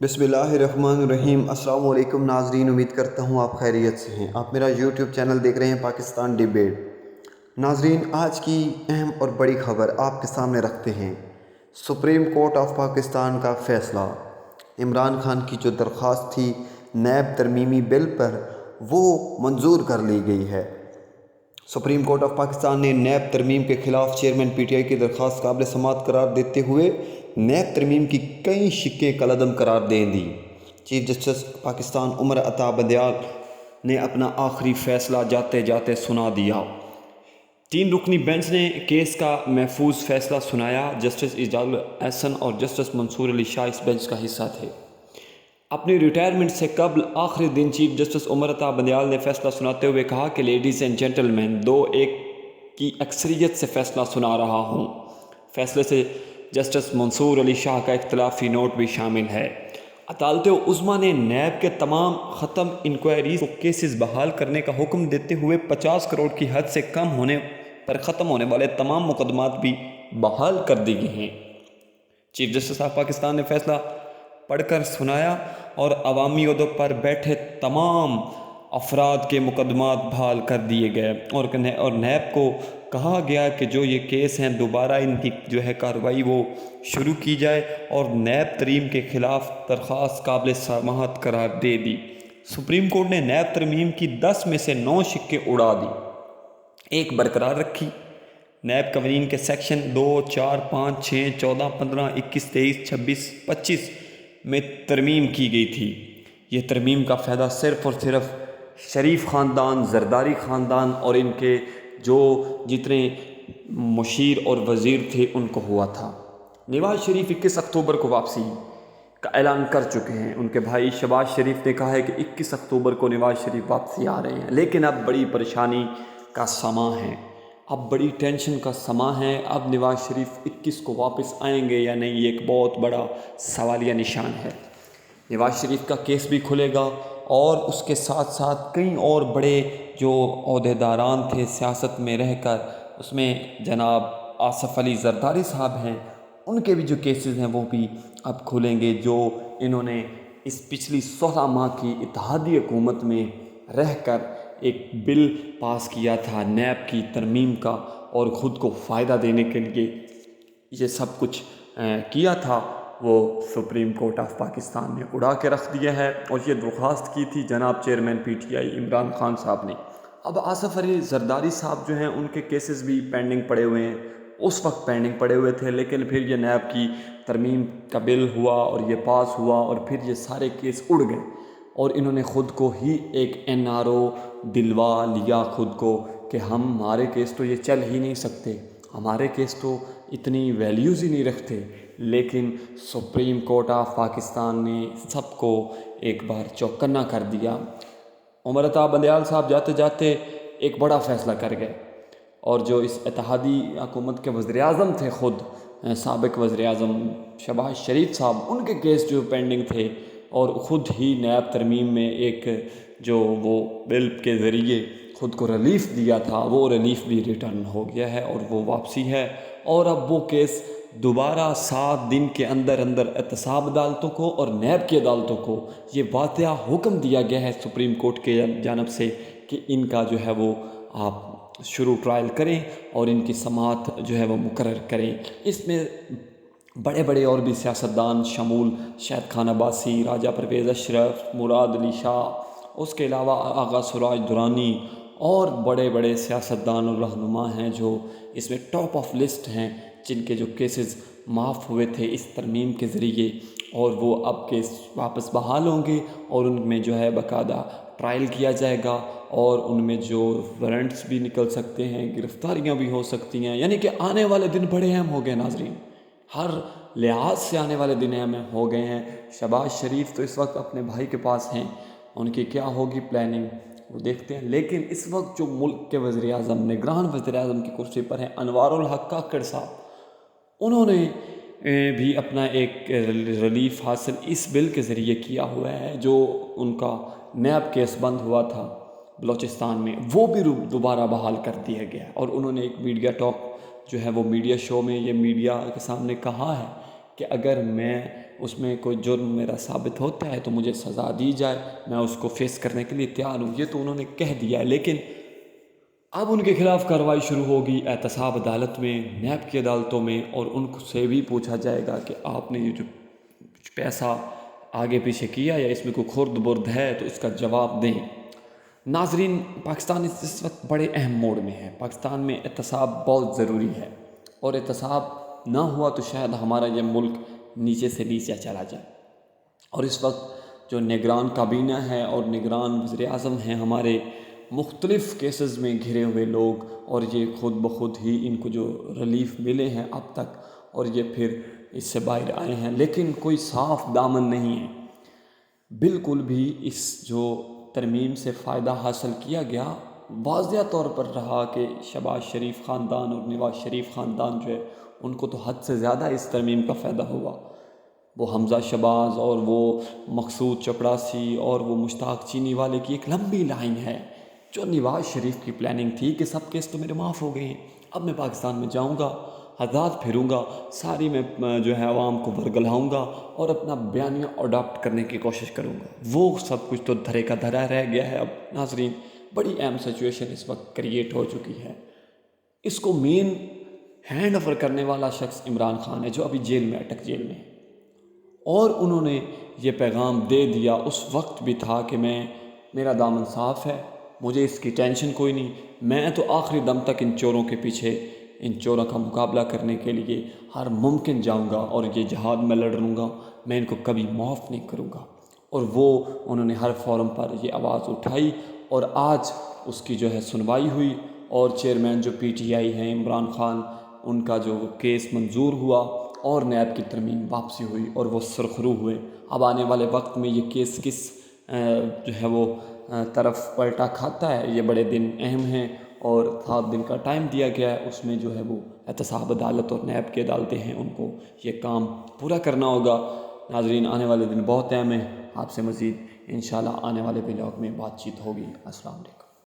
बिस्मिल्लाहिर्रहमानिर्रहीम। अस्सलाम वालेकुम नाजरीन, उम्मीद करता हूँ आप खैरियत से हैं। आप मेरा यूट्यूब चैनल देख रहे हैं पाकिस्तान डिबेट। नाजरीन, आज की अहम और बड़ी खबर आपके सामने रखते हैं। सुप्रीम कोर्ट ऑफ पाकिस्तान का फ़ैसला। इमरान खान की जो दरख्वास्त थी नैब तरमीमी बिल पर, वो मंजूर कर ली गई है। सुप्रीम कोर्ट ऑफ पाकिस्तान ने नैब तरमीम के ख़िलाफ़ चेयरमैन पीटीआई की दरख्वास्त काबिल समाअत करार देते हुए नैब तरमीम की कई शिक्कें कलअदम करार दे दी। चीफ जस्टिस पाकिस्तान उमर अता बंदयाल ने अपना आखिरी फ़ैसला जाते जाते सुना दिया। 3 रुकनी बेंच ने केस का महफूज फ़ैसला सुनाया। जस्टिस इजाज़ुल एहसन और जस्टिस मंसूर अली शाह इस बेंच का हिस्सा थे। अपनी रिटायरमेंट से कबल आखिरी दिन चीफ जस्टिस उमर अता बंदयाल ने फैसला सुनाते हुए कहा कि लेडीज़ एंड जेंटलमैन, 2-1 की अक्सरियत से फ़ैसला सुना रहा हूँ। फ़ैसले से जस्टिस मंसूर अली शाह का इख्तलाफी नोट भी शामिल है। अदालत उज़्मा ने नैब के तमाम ख़त्म इंक्वायरीज को केसेस बहाल करने का हुक्म देते हुए 50 करोड़ की हद से कम होने पर ख़त्म होने वाले तमाम मुकदमात भी बहाल कर दिए हैं। चीफ जस्टिस ऑफ पाकिस्तान ने फैसला पढ़कर सुनाया और अवामी ओहदों पर बैठे तमाम अफराद के मुकदमात बहाल कर दिए गए और नैब को कहा गया कि जो ये केस हैं दोबारा इनकी जो है कार्रवाई वो शुरू की जाए और नैब तरमीम के ख़िलाफ़ दरख्वास्त काबिल समाअत करार दे दी। सुप्रीम कोर्ट ने नैब तरमीम की 10 में से 9 शिक्के उड़ा दी, एक बरकरार रखी। नैब कवानीन के सेक्शन 2, 4, 5, 6, 14, 15, 21, 23, 26, 25 में तरमीम की गई थी। ये तरमीम का फ़ायदा सिर्फ़ और सिर्फ शरीफ ख़ानदान, ज़रदारी ख़ानदान और इनके जो जितने मुशीर और वज़ीर थे उनको हुआ था। नवाज शरीफ 21 अक्टूबर को वापसी का ऐलान कर चुके हैं। उनके भाई शहबाज शरीफ ने कहा है कि 21 अक्टूबर को नवाज शरीफ वापसी आ रहे हैं, लेकिन अब बड़ी परेशानी का समा है, अब बड़ी टेंशन का समा है। अब नवाज शरीफ 21 को वापस आएंगे या नहीं, ये एक बहुत बड़ा सवालिया निशान है। नवाज शरीफ का केस भी खुलेगा और उसके साथ साथ कई और बड़े जो ओहदेदारान थे सियासत में रहकर, उसमें जनाब आसफ़ अली ज़रदारी साहब हैं, उनके भी जो केसेस हैं वो भी अब खुलेंगे, जो इन्होंने इस पिछली 16 माह की इत्तेहादी हुकूमत में रहकर एक बिल पास किया था नैब की तरमीम का और ख़ुद को फ़ायदा देने के लिए ये सब कुछ किया था, वो सुप्रीम कोर्ट ऑफ पाकिस्तान ने उड़ा के रख दिया है। और ये दरख्वास्त की थी जनाब चेयरमैन पीटीआई इमरान खान साहब ने। अब आसफ़ अली ज़रदारी साहब जो हैं उनके केसेस भी पेंडिंग पड़े हुए हैं, उस वक्त पेंडिंग पड़े हुए थे, लेकिन फिर ये नैब की तरमीम का बिल हुआ और ये पास हुआ और फिर ये सारे केस उड़ गए और इन्होंने ख़ुद को ही एक NRO दिलवा लिया खुद को कि हमारे केस तो ये चल ही नहीं सकते, हमारे केस तो इतनी वैल्यूज़ ही नहीं रखते। लेकिन सुप्रीम कोर्ट ऑफ पाकिस्तान ने सबको एक बार चौकन्ना कर दिया। उमर अता बंदयाल साहब जाते जाते एक बड़ा फ़ैसला कर गए और जो इस इत्तेहादी हुकूमत के वज़ीर-ए-आज़म थे, ख़ुद साबिक़ वज़ीर-ए-आज़म शहबाज शरीफ साहब, उनके केस जो पेंडिंग थे और ख़ुद ही नैब तरमीम में एक जो वो बिल के ज़रिए ख़ुद को रिलीफ़ दिया था, वो रिलीफ़ भी रिटर्न हो गया है और वो वापसी है। और अब वो केस दोबारा 7 दिन के अंदर अंदर एहतसाब अदालतों को और नैब की अदालतों को ये वाक़या हुक्म दिया गया है सुप्रीम कोर्ट के जानब से कि इनका जो है वो आप शुरू ट्रायल करें और इनकी समाअत जो है वो मुकर्रर करें। इसमें बड़े बड़े और भी सियासतदान शमूल, शाहिद खान अब्बासी, राजा परवेज़ अशरफ, मुराद अली शाह, उसके अलावा आगा सुराज दुरानी और बड़े बड़े सियासतदान और रहनुमा हैं जो इसमें टॉप ऑफ लिस्ट हैं, जिनके जो केसेस माफ़ हुए थे इस तरमीम के ज़रिए और वो अब केस वापस बहाल होंगे और उनमें जो है बाकायदा ट्रायल किया जाएगा और उनमें जो वारंट्स भी निकल सकते हैं, गिरफ़्तारियाँ भी हो सकती हैं। यानी कि आने वाले दिन बड़े अहम हो गए नाज़रीन, हर लिहाज से आने वाले दिन अहम हो गए हैं। शहबाज शरीफ तो इस वक्त अपने भाई के पास हैं, उनकी क्या होगी प्लानिंग वो देखते हैं। लेकिन इस वक्त जो मुल्क के वज़ीर-ए-आज़म, निगरान वज़ीर-ए-आज़म की कुर्सी पर हैं अनवारुल हक काकड़ साहब, उन्होंने भी अपना एक रिलीफ़ हासिल इस बिल के ज़रिए किया हुआ है। जो उनका नैब केस बंद हुआ था बलूचिस्तान में, वो भी दोबारा बहाल कर दिया गया और उन्होंने एक मीडिया टॉक जो है वो मीडिया शो में ये मीडिया के सामने कहा है कि अगर मैं اس میں کوئی جرم میرا ثابت ہوتا ہے تو مجھے سزا دی جائے، میں اس کو فیس کرنے کے لیے تیار ہوں، یہ تو انہوں نے کہہ دیا ہے۔ لیکن اب ان کے خلاف کارروائی شروع ہوگی احتساب عدالت میں، نیب کی عدالتوں میں، اور ان سے بھی پوچھا جائے گا کہ آپ نے یہ جو پیسہ آگے پیچھے کیا یا اس میں کوئی خرد برد ہے تو اس کا جواب دیں۔ ناظرین، پاکستان اس وقت بڑے اہم موڑ میں ہے۔ پاکستان میں احتساب بہت ضروری ہے، اور احتساب نہ ہوا تو شاید ہمارا یہ ملک نیچے سے نیچے چلا جائے۔ اور اس وقت جو نگران کابینہ ہے اور نگران وزیر اعظم ہیں ہمارے، مختلف کیسز میں گھرے ہوئے لوگ، اور یہ خود بخود ہی ان کو جو ریلیف ملے ہیں اب تک، اور یہ پھر اس سے باہر آئے ہیں، لیکن کوئی صاف دامن نہیں ہے۔ بالکل بھی اس جو ترمیم سے فائدہ حاصل کیا گیا واضح طور پر رہا کہ شہباز شریف خاندان اور نواز شریف خاندان جو ہے ان کو تو حد سے زیادہ اس ترمیم کا فائدہ ہوا۔ وہ حمزہ شہباز اور وہ مقصود چپڑاسی اور وہ مشتاق چینی والے کی ایک لمبی لائن ہے، جو نواز شریف کی پلاننگ تھی کہ سب کیس تو میرے معاف ہو گئے ہیں، اب میں پاکستان میں جاؤں گا، آزاد پھروں گا، ساری میں جو ہے عوام کو ورگلاؤں گا اور اپنا بیانیہ اڈاپٹ کرنے کی کوشش کروں گا۔ وہ سب کچھ تو دھرے کا دھرا رہ گیا ہے۔ اب ناظرین، بڑی اہم سچویشن اس وقت کریٹ ہو چکی ہے۔ اس کو مین ہینڈ اوور کرنے والا شخص عمران خان ہے، جو ابھی جیل میں اٹک جیل میں ہے، اور انہوں نے یہ پیغام دے دیا اس وقت بھی تھا کہ میرا دامن صاف ہے، مجھے اس کی ٹینشن کوئی نہیں، میں تو آخری دم تک ان چوروں کے پیچھے، ان چوروں کا مقابلہ کرنے کے لیے ہر ممکن جاؤں گا، اور یہ جہاد میں لڑوں گا، میں ان کو کبھی معاف نہیں کروں گا۔ اور وہ انہوں نے ہر فورم پر یہ آواز اٹھائی، اور آج اس کی جو ہے سنوائی ہوئی، اور چیئرمین جو پی ٹی آئی ہیں عمران خان، ان کا جو کیس منظور ہوا، اور نیب کی ترمیم واپسی ہوئی، اور وہ سرخرو ہوئے۔ اب آنے والے وقت میں یہ کیس کس جو ہے وہ طرف پلٹا کھاتا ہے، یہ بڑے دن اہم ہیں، اور 7 دن کا ٹائم دیا گیا ہے، اس میں جو ہے وہ احتساب عدالت اور نیب کی عدالتیں ہیں، ان کو یہ کام پورا کرنا ہوگا۔ ناظرین، آنے والے دن بہت اہم ہیں، آپ سے مزید انشاءاللہ آنے والے ولاگ میں بات چیت ہوگی۔ السلام علیکم۔